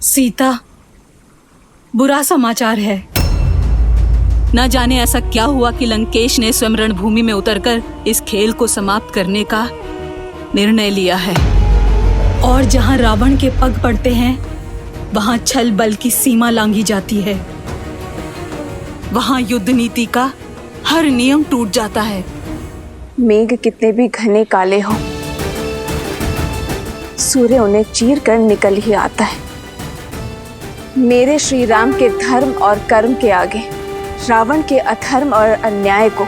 सीता, बुरा समाचार है। न जाने ऐसा क्या हुआ कि लंकेश ने स्वयं रणभूमि में उतरकर इस खेल को समाप्त करने का निर्णय लिया है। और जहां रावण के पग पड़ते हैं, वहां छल बल की सीमा लांघी जाती है। वहां युद्ध नीति का हर नियम टूट जाता है। मेघ कितने भी घने काले हो, सूर्य उन्हें चीर कर निकल ही आता है। मेरे श्री राम के धर्म और कर्म के आगे रावण के अधर्म और अन्याय को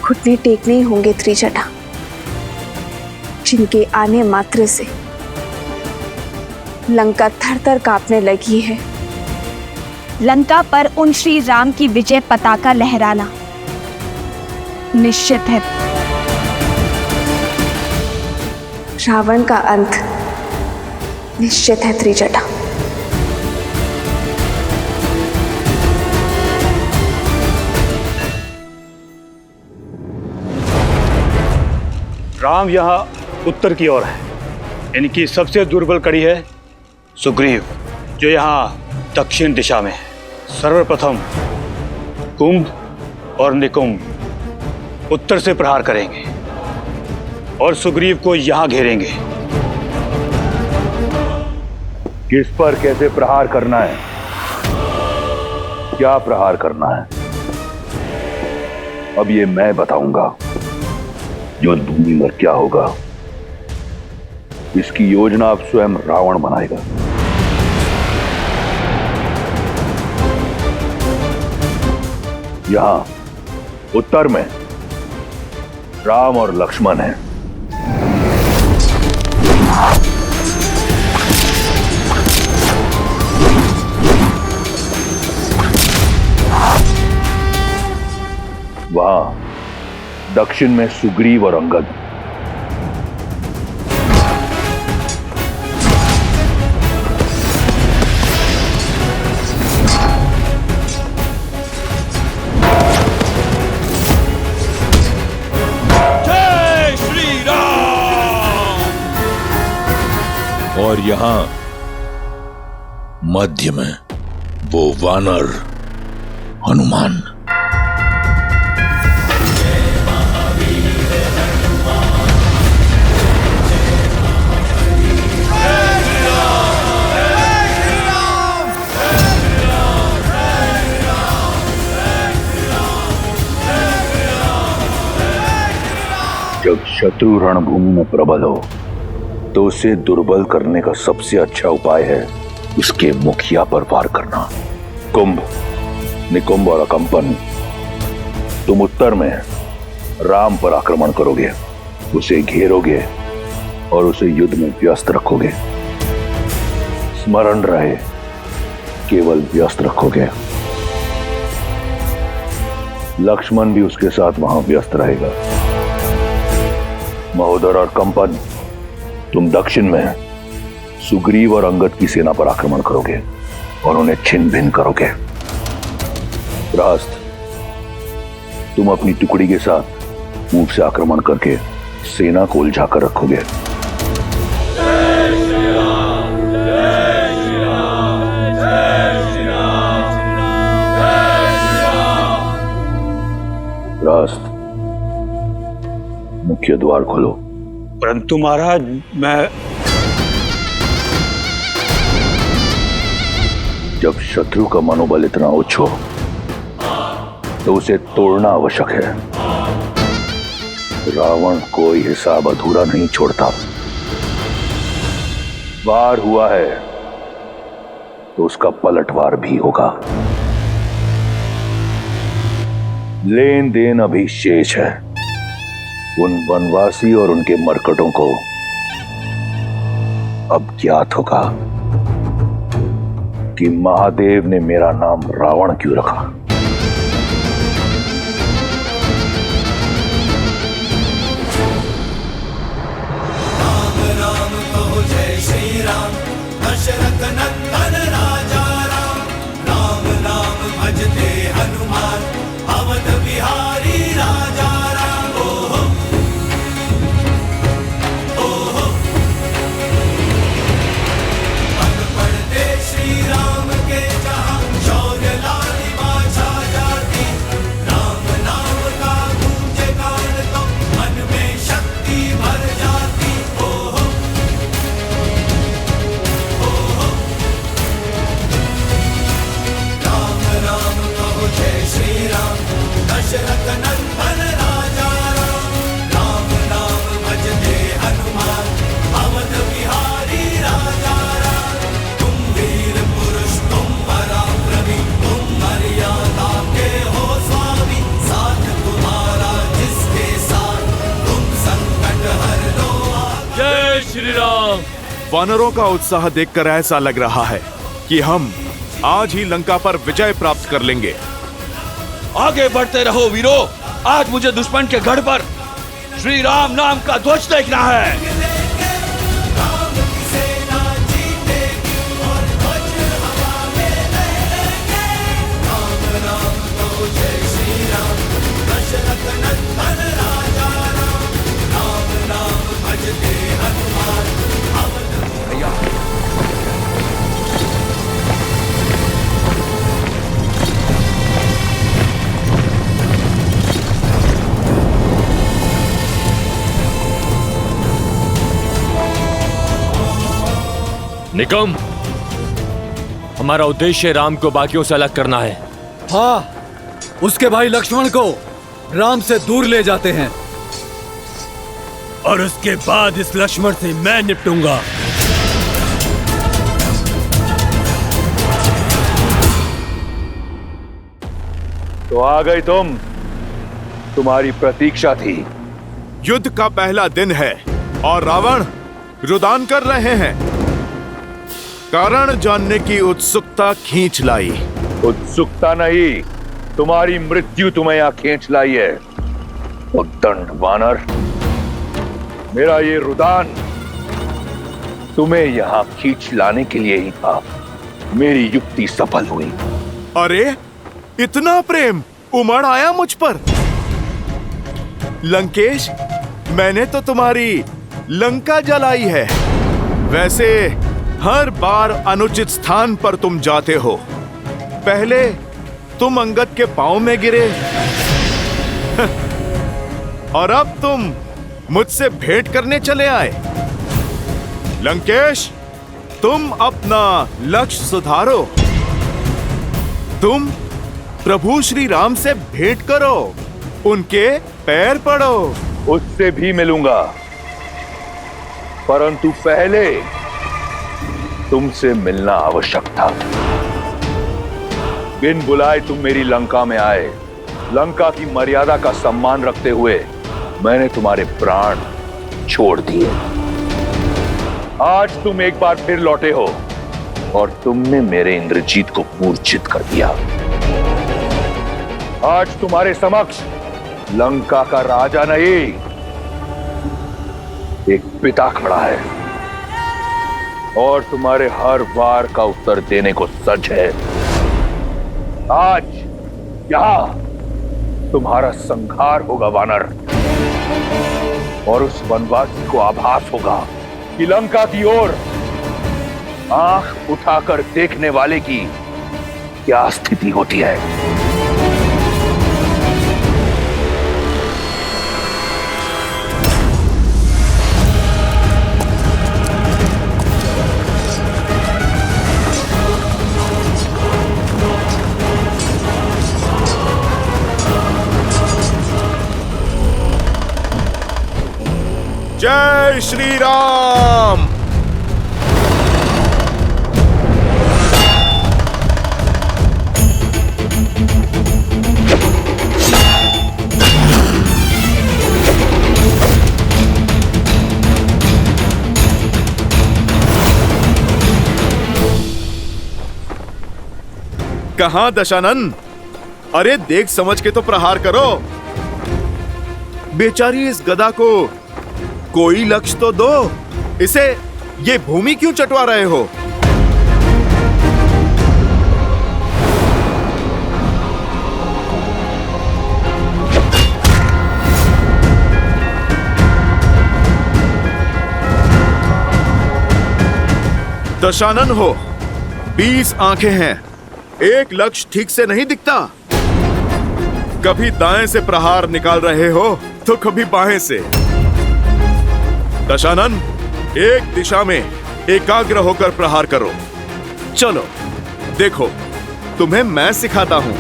घुटने टेकने ही होंगे त्रिजटा, जिनके आने मात्र से लंका थर-थर कांपने लगी है। लंका पर उन श्री राम की विजय पताका लहराना निश्चित है। रावण का अंत निश्चित है त्रिजटा। राम यहाँ उत्तर की ओर है। इनकी सबसे दुर्बल कड़ी है सुग्रीव, जो यहाँ दक्षिण दिशा में है। सर्वप्रथम कुंभ और निकुंभ उत्तर से प्रहार करेंगे और सुग्रीव को यहाँ घेरेंगे। किस पर कैसे प्रहार करना है, क्या प्रहार करना है, अब ये मैं बताऊंगा। युद्ध भूमि में क्या होगा, इसकी योजना अब स्वयं रावण बनाएगा। यहां उत्तर में राम और लक्ष्मण हैं। वहां दक्षिण में सुग्रीव और अंगद। जय श्री राम। और यहां मध्य में वो वानर हनुमान। जब शत्रु रणभूमि में प्रबल हो तो उसे दुर्बल करने का सबसे अच्छा उपाय है उसके मुखिया पर वार करना। कुंभ, निकुंभ और अकंपन, तुम उत्तर में राम पर आक्रमण करोगे, उसे घेरोगे और उसे युद्ध में व्यस्त रखोगे। स्मरण रहे, केवल व्यस्त रखोगे। लक्ष्मण भी उसके साथ वहां व्यस्त रहेगा। महोदर और कंपन, तुम दक्षिण में सुग्रीव और अंगद की सेना पर आक्रमण करोगे और उन्हें छिन्न भिन्न करोगे। रास्त, तुम अपनी टुकड़ी के साथ पूर्व से आक्रमण करके सेना को उलझा कर रखोगे। रास्त, मुख्य द्वार खोलो। परंतु महाराज, मैं जब शत्रु का मनोबल इतना उच्च हो तो उसे तोड़ना आवश्यक है। रावण कोई हिसाब अधूरा नहीं छोड़ता। वार हुआ है तो उसका पलटवार भी होगा। लेन देन अभी शेष है। उन वनवासी और उनके मरकटों को अब ज्ञात होगा कि महादेव ने मेरा नाम रावण क्यों रखा। राम राम कहो जय श्री राम, दशरथ नंदन राजा राम। राम राम भजते हनुमान, अवध बिहारी राजा राम। ओहो ओहो श्री राम। वानरों का उत्साह देखकर ऐसा लग रहा है कि हम आज ही लंका पर विजय प्राप्त कर लेंगे। आगे बढ़ते रहो वीरो। आज मुझे दुश्मन के गढ़ पर श्री राम नाम का ध्वज देखना है। निकम, हमारा उद्देश्य राम को बाकियों से अलग करना है। हाँ, उसके भाई लक्ष्मण को राम से दूर ले जाते हैं और उसके बाद इस लक्ष्मण से मैं निपटूंगा। तो आ गई तुम, तुम्हारी प्रतीक्षा थी। युद्ध का पहला दिन है और रावण रुदान कर रहे हैं। कारण जानने की उत्सुकता खींच लाई। उत्सुकता नहीं, तुम्हारी मृत्यु तुम्हें यहां खींच लाई है। उद्दंड वानर, मेरा ये रुदान तुम्हें यहां खींच लाने के लिए ही था। मेरी युक्ति सफल हुई। अरे, इतना प्रेम उमड़ आया मुझ पर। लंकेश, मैंने तो तुम्हारी लंका जलाई है। वैसे हर बार अनुचित स्थान पर तुम जाते हो। पहले तुम अंगद के पांव में गिरे और अब तुम मुझसे भेंट करने चले आए। लंकेश, तुम अपना लक्ष्य सुधारो। तुम प्रभु श्री राम से भेंट करो, उनके पैर पड़ो। उससे भी मिलूंगा, परंतु पहले तुमसे मिलना आवश्यक था। बिन बुलाए तुम मेरी लंका में आए। लंका की मर्यादा का सम्मान रखते हुए मैंने तुम्हारे प्राण छोड़ दिए। आज तुम एक बार फिर लौटे हो और तुमने मेरे इंद्रजीत को मूर्छित कर दिया। आज तुम्हारे समक्ष लंका का राजा नहीं, एक पिता खड़ा है और तुम्हारे हर वार का उत्तर देने को सच है। आज यहां तुम्हारा संहार होगा वानर, और उस वनवासी को आभास होगा कि लंका की ओर आंख उठाकर देखने वाले की क्या स्थिति होती है। जय श्री राम। कहां दशानन? अरे, देख समझ के तो प्रहार करो। बेचारी इस गदा को कोई लक्ष्य तो दो। इसे ये भूमि क्यों चटवा रहे हो? दशानन हो, 20 आंखें हैं, एक लक्ष्य ठीक से नहीं दिखता। कभी दाएं से प्रहार निकाल रहे हो तो कभी बाएं से। दशानन, एक दिशा में एकाग्र होकर प्रहार करो। चलो देखो, तुम्हें मैं सिखाता हूं।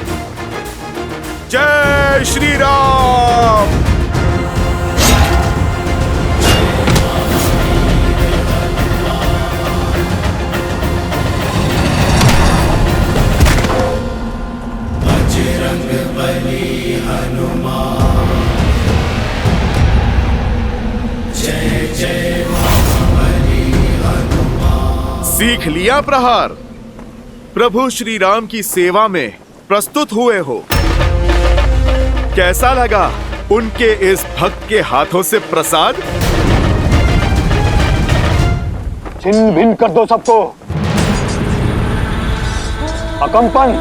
जय श्री राम। बजरंग बली हनुमान, जय जय महाबली। सीख लिया प्रहार? प्रभु श्री राम की सेवा में प्रस्तुत हुए हो। कैसा लगा उनके इस भक्त के हाथों से प्रसाद? छिन्न भिन्न कर दो सबको। अकंपन,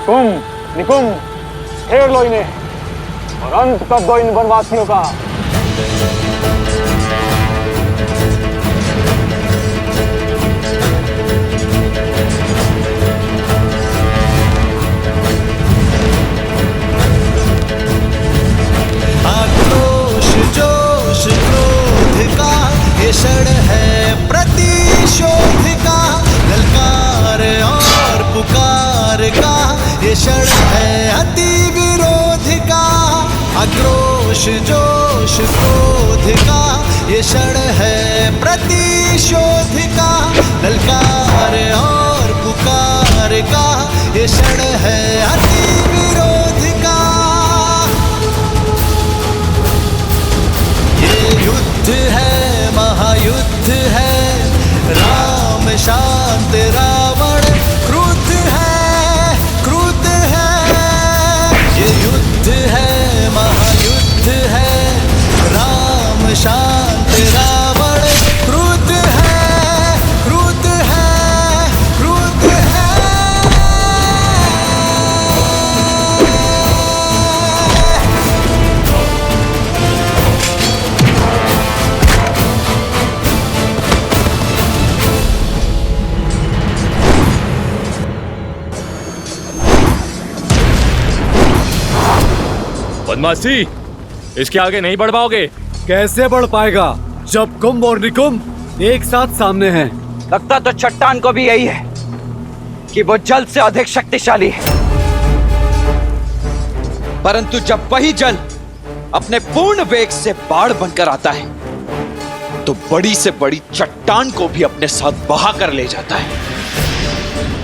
कुंभ निकुंभ घेर लो इन्हें और अंत कर दो इन वनवासियों का। आक्रोश जोश क्रोध का ये क्षण है प्रतिशोध का, ललकार और पुकार का ये क्षण है अति विरोध का। आक्रोश जोश क्रोध का ये क्षण है प्रतिशोध का, ललकार और पुकार का ये क्षण है अति विरोध का। ये युद्ध है महायुद्ध है, राम शांत रावण क्रुद्ध है क्रुद्ध है। ये युद्ध है महायुद्ध है, राम शांत रावण क्रुद्ध है क्रुद्ध है क्रुद्ध है। बदमाशी, इसके आगे नहीं बढ़ पाओगे। कैसे बढ़ पाएगा जब कुंभ और निकुंभ एक साथ सामने हैं? लगता तो चट्टान को भी यही है कि वो जल से अधिक शक्तिशाली है, परंतु जब वही जल अपने पूर्ण वेग से बाढ़ बनकर आता है तो बड़ी से बड़ी चट्टान को भी अपने साथ बहा कर ले जाता है।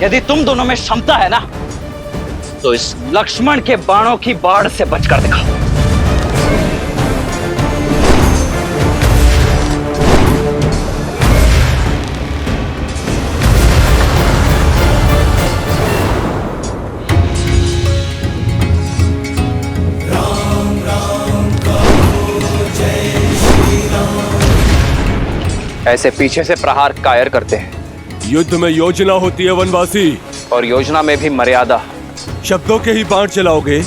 यदि तुम दोनों में क्षमता है ना, तो इस लक्ष्मण के बाणों की बाढ़ से बचकर दिखाओ। ऐसे पीछे से प्रहार कायर करते हैं। युद्ध में योजना होती है वनवासी, और योजना में भी मर्यादा। शब्दों के ही बाण चलाओगे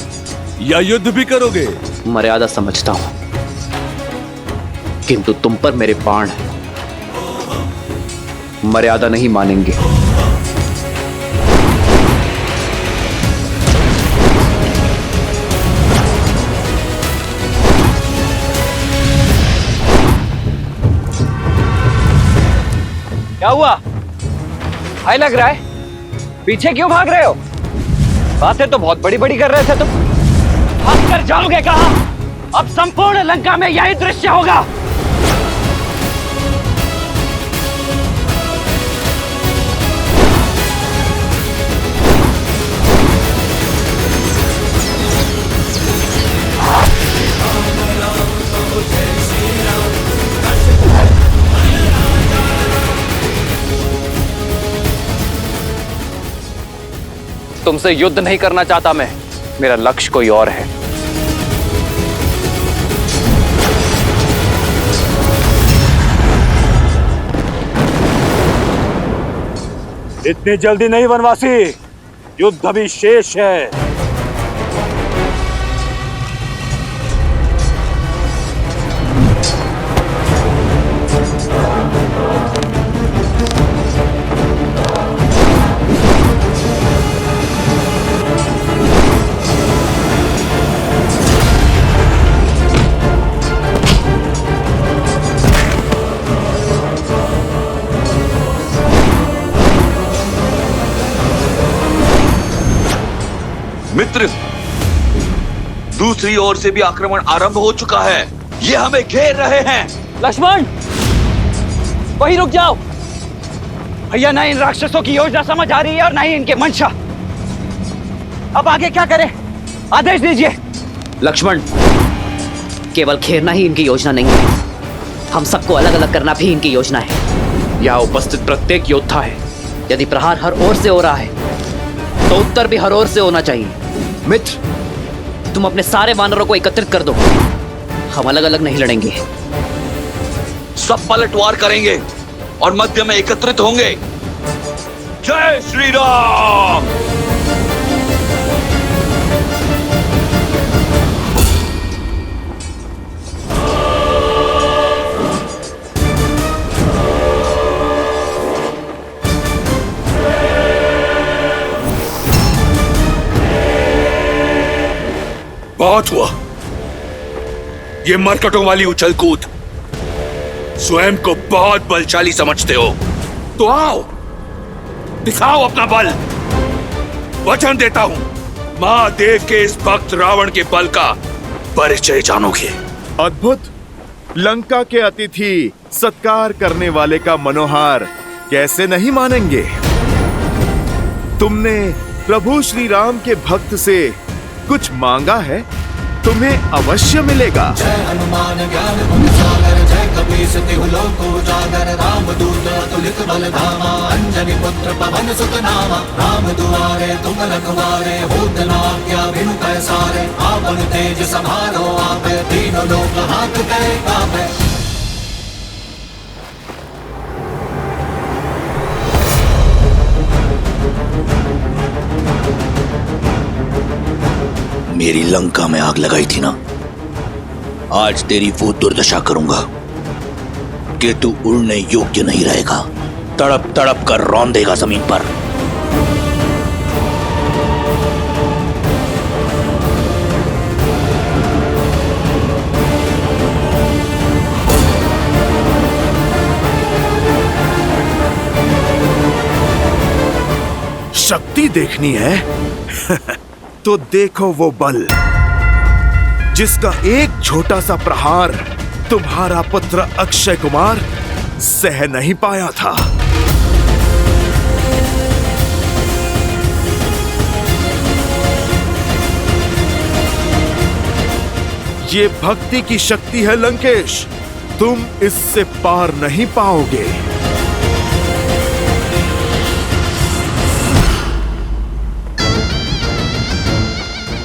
या युद्ध भी करोगे? मर्यादा समझता हूं, किंतु तुम पर मेरे बाण हैं, मर्यादा नहीं मानेंगे। क्या हुआ? हाय लग रहा है, पीछे क्यों भाग रहे हो? बातें तो बहुत बड़ी बड़ी कर रहे थे तुम। भाग कर जाओगे कहां? अब संपूर्ण लंका में यही दृश्य होगा। तुमसे युद्ध नहीं करना चाहता मैं, मेरा लक्ष्य कोई और है। इतनी जल्दी नहीं वनवासी, युद्ध अभी शेष है। मित्र, दूसरी ओर से भी आक्रमण आरंभ हो चुका है। ये हमें घेर रहे हैं। लक्ष्मण, वहीं रुक जाओ। भैया, ना इन राक्षसों की योजना समझ आ रही है और ना ही इनके मंशा। अब आगे क्या करें? आदेश दीजिए। लक्ष्मण, केवल घेरना ही इनकी योजना नहीं है, हम सबको अलग अलग करना भी इनकी योजना है। यहाँ उपस्थित प्रत्येक योद्धा है। यदि प्रहार हर ओर से हो रहा है तो उत्तर भी हर ओर से होना चाहिए। मित्र, तुम अपने सारे वानरों को एकत्रित कर दो। हम अलग अलग नहीं लड़ेंगे। सब पलटवार करेंगे और मध्य में एकत्रित होंगे। जय श्री राम। बहुत हुआ ये मरकटों वाली उछल कूद। स्वयं को बहुत बलशाली समझते हो तो आओ, दिखाओ अपना बल। वचन देता हूं, महादेव के इस भक्त रावण के बल का परिचय जानोगे। अद्भुत। लंका के अतिथि सत्कार करने वाले का मनोहार कैसे नहीं मानेंगे। तुमने प्रभु श्री राम के भक्त से कुछ मांगा है, तुम्हें अवश्य मिलेगा। जय हनुमान ज्ञान गुण सागर, जय कपीस तिहु लोक उजागर, रामदूत अतुलित बल धामा, अंजनी पुत्र पवन सुत नामा। राम दुआरे तुम रखवारे, होत न आज्ञा बिनु पैसारे। आपन तेज समारो आपे, तीनों लोक हाथ पे कापे। मेरी लंका में आग लगाई थी ना, आज तेरी वो दुर्दशा करूंगा कि तू उड़ने योग्य नहीं रहेगा। तड़प तड़प कर रौंदेगा जमीन पर। शक्ति देखनी है तो देखो वो बल जिसका एक छोटा सा प्रहार तुम्हारा पुत्र अक्षय कुमार सह नहीं पाया था। ये भक्ति की शक्ति है लंकेश, तुम इससे पार नहीं पाओगे।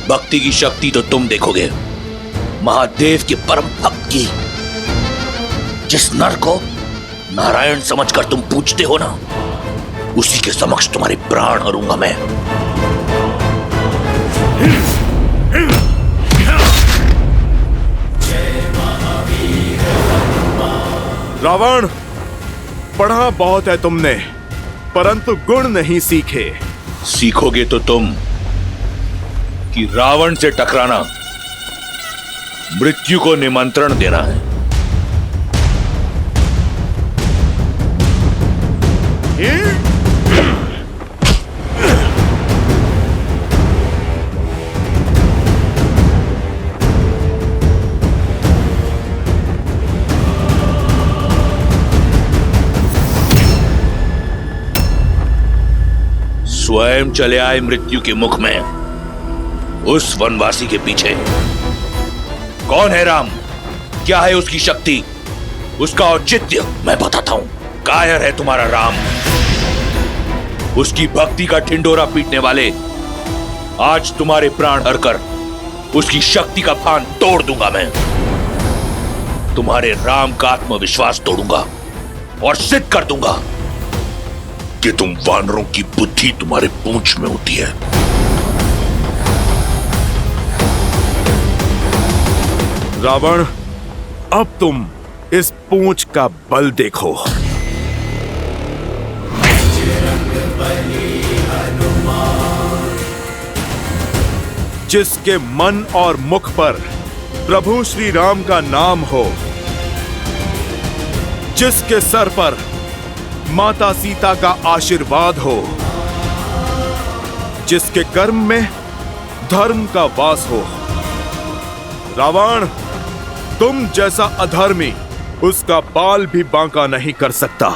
भक्ति की शक्ति तो तुम देखोगे, महादेव के परम भक्त की। जिस नर को नारायण समझकर तुम पूजते हो ना, उसी के समक्ष तुम्हारे प्राण हरूंगा मैं। रावण, पढ़ा बहुत है तुमने, परंतु गुण नहीं सीखे। सीखोगे तो तुम कि रावण से टकराना मृत्यु को निमंत्रण देना है। स्वयं चले आए मृत्यु के मुख में, उस वनवासी के पीछे। कौन है राम? क्या है उसकी शक्ति, उसका औचित्य? मैं बताता हूं। कायर है तुम्हारा राम। उसकी भक्ति का ढिंढोरा पीटने वाले आज तुम्हारे प्राण हरकर उसकी शक्ति का फान तोड़ दूंगा मैं। तुम्हारे राम का आत्मविश्वास तोड़ूंगा और सिद्ध कर दूंगा कि तुम वानरों की बुद्धि तुम्हारे पूंछ में होती है। रावण, अब तुम इस पूंछ का बल देखो। जिसके मन और मुख पर प्रभु श्री राम का नाम हो, जिसके सर पर माता सीता का आशीर्वाद हो, जिसके कर्म में धर्म का वास हो। रावण, तुम जैसा अधर्मी उसका बाल भी बांका नहीं कर सकता।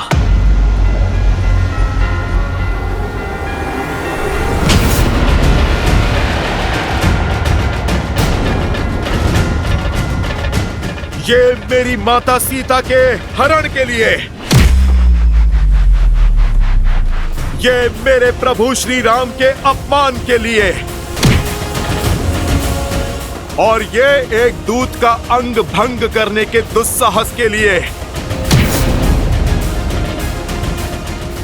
ये मेरी माता सीता के हरण के लिए ये मेरे प्रभु श्री राम के अपमान के लिए और ये एक दूत का अंग भंग करने के दुस्साहस के लिए।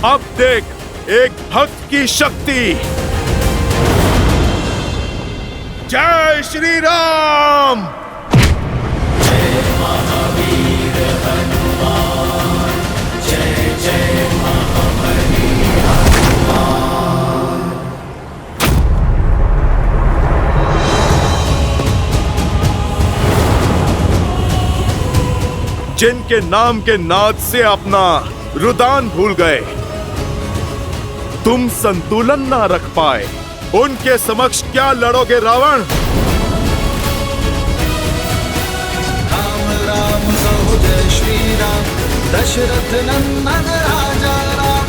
अब देख एक भक्त की शक्ति। जय श्री राम। जय महावीर हनुमान, जय जय महाबली हनुमान। जिनके नाम के नाद से अपना रुदान भूल गए, तुम संतुलन ना रख पाए, उनके समक्ष क्या लड़ोगे रावण? राम राम कहो जय श्री राम, दशरथ नंदन राजा राम।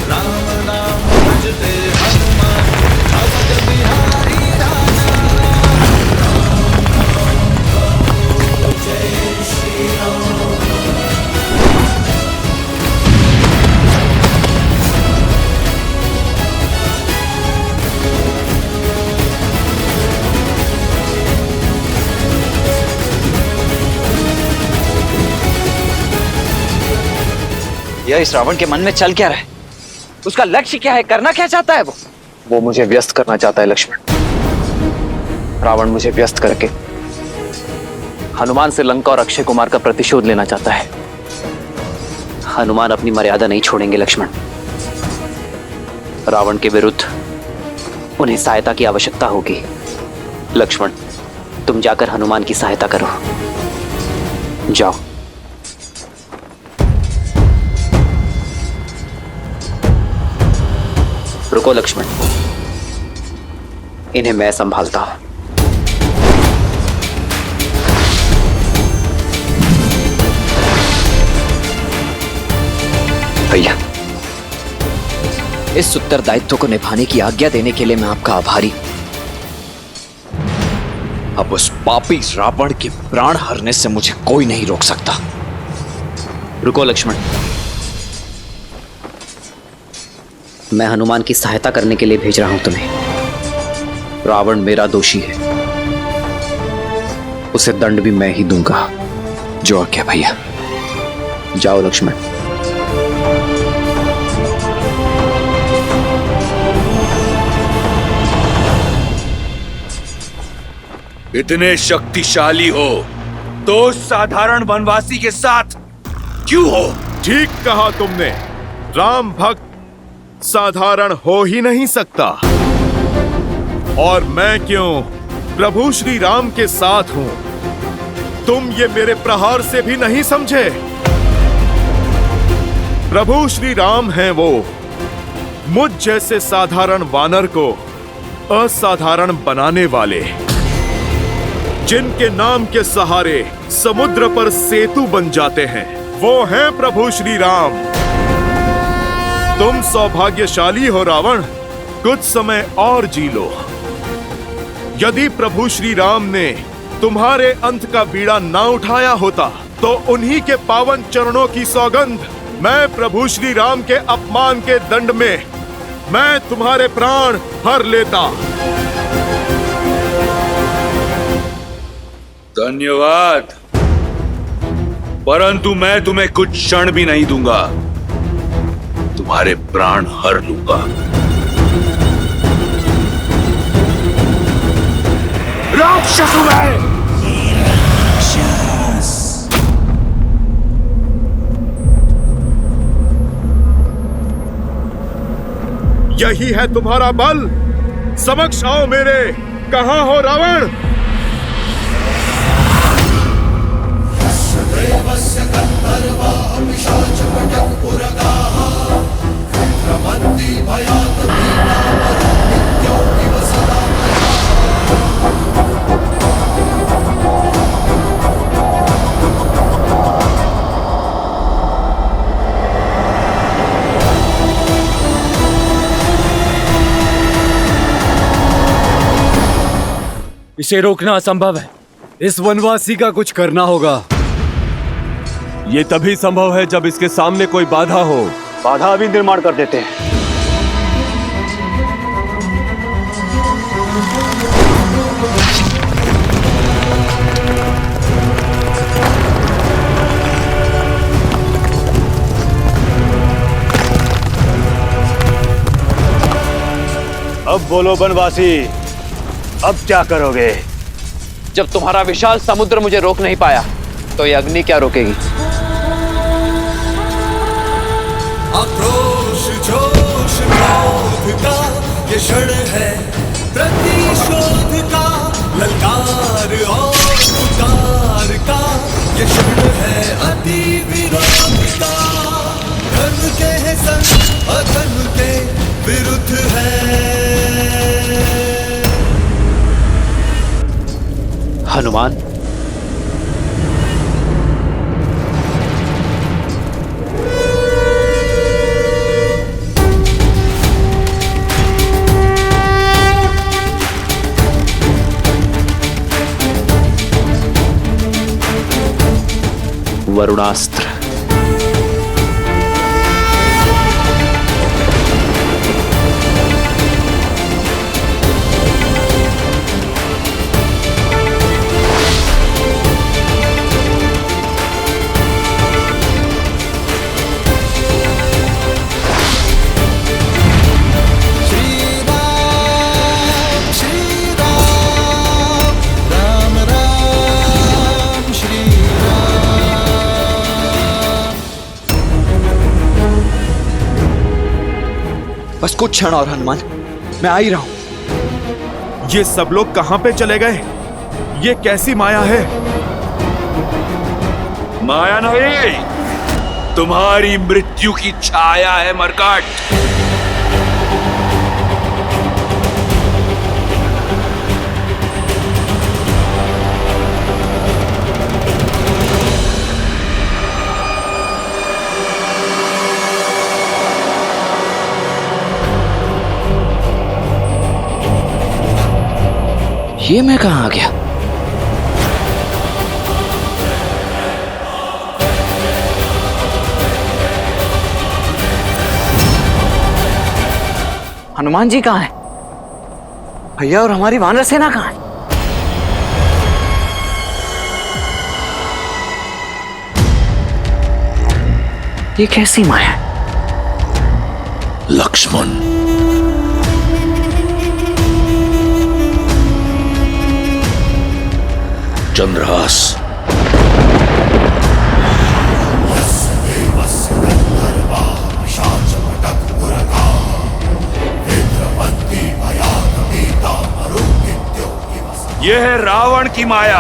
राम नाम भजते हनुमान, भगत बिहारी राजा राम। कहो जय श्री राम। यह इस रावण के मन में चल क्या रहा है? उसका लक्ष्य क्या है? करना क्या चाहता है वो मुझे व्यस्त करना चाहता है लक्ष्मण। रावण मुझे व्यस्त करके हनुमान से लंका और अक्षय कुमार का प्रतिशोध लेना चाहता है। हनुमान अपनी मर्यादा नहीं छोड़ेंगे लक्ष्मण। रावण के विरुद्ध उन्हें सहायता की आवश्यकता होगी। लक्ष्मण, तुम जाकर हनुमान की सहायता करो। जाओ। रुको लक्ष्मण, इन्हें मैं संभालता हूं। भैया, इस उत्तरदायित्व को निभाने की आज्ञा देने के लिए मैं आपका आभारी। अब उस पापी रावण के प्राण हरने से मुझे कोई नहीं रोक सकता। रुको लक्ष्मण, मैं हनुमान की सहायता करने के लिए भेज रहा हूं तुम्हें। रावण मेरा दोषी है, उसे दंड भी मैं ही दूंगा। जो आज्ञा भैया। जाओ लक्ष्मण। इतने शक्तिशाली हो तो साधारण वनवासी के साथ क्यों हो? ठीक कहा तुमने। राम भक्त साधारण हो ही नहीं सकता। और मैं क्यों प्रभु श्री राम के साथ हूं। तुम ये मेरे प्रहार से भी नहीं समझे। प्रभु श्री राम हैं वो, मुझ जैसे साधारण वानर को असाधारण बनाने वाले, जिनके नाम के सहारे समुद्र पर सेतु बन जाते हैं, वो हैं प्रभु श्री राम। तुम सौभाग्यशाली हो रावण, कुछ समय और जी लो। यदि प्रभु श्री राम ने तुम्हारे अंत का बीड़ा ना उठाया होता तो उन्हीं के पावन चरणों की सौगंध, मैं प्रभु श्री राम के अपमान के दंड में मैं तुम्हारे प्राण हर लेता। धन्यवाद, परंतु मैं तुम्हें कुछ क्षण भी नहीं दूंगा। तुम्हारे प्राण हर लूंगा। राक्षस हूं मैं। यही है तुम्हारा बल? समक्ष आओ मेरे। कहां हो रावण? इसे रोकना असंभव है। इस वनवासी का कुछ करना होगा। ये तभी संभव है जब इसके सामने कोई बाधा हो। बाधा अभी निर्माण कर देते हैं। बोलो बनवासी, अब क्या करोगे? जब तुम्हारा विशाल समुद्र मुझे रोक नहीं पाया तो ये अग्नि क्या रोकेगी? आक्रोश जोश क्रोध का ये क्षण है, प्रतिशोध का ललकार और पुकार का ये क्षण है, अति विरोध का। धर्म के है संग अधर्म के विरुद्ध है। हनुमान, वरुणास्त्र। बस कुछ क्षण और हनुमान, मैं आ ही रहा हूं। ये सब लोग कहां पे चले गए? ये कैसी माया है? माया नहीं, तुम्हारी मृत्यु की छाया है मरकट। ये मैं कहां आ गया? हनुमान जी कहां है? भैया और हमारी वानर सेना कहां है? ये कैसी माया है? लक्ष्मण, चंद्रहास, यह है रावण की माया।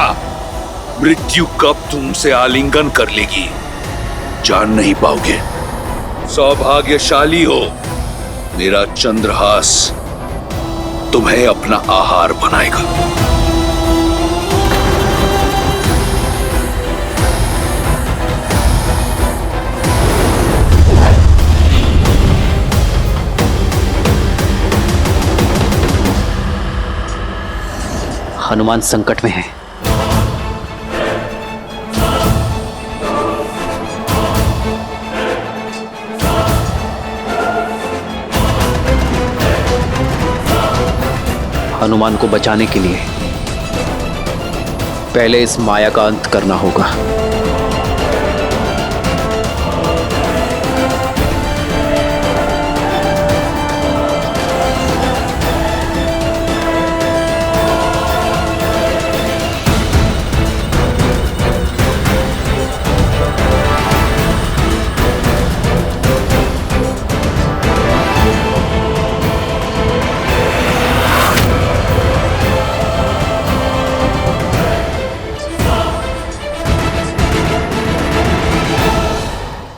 मृत्यु कब तुमसे आलिंगन कर लेगी जान नहीं पाओगे। सौभाग्यशाली हो, मेरा चंद्रहास तुम्हें अपना आहार बनाएगा। हनुमान संकट में है। हनुमान को बचाने के लिए पहले इस माया का अंत करना होगा।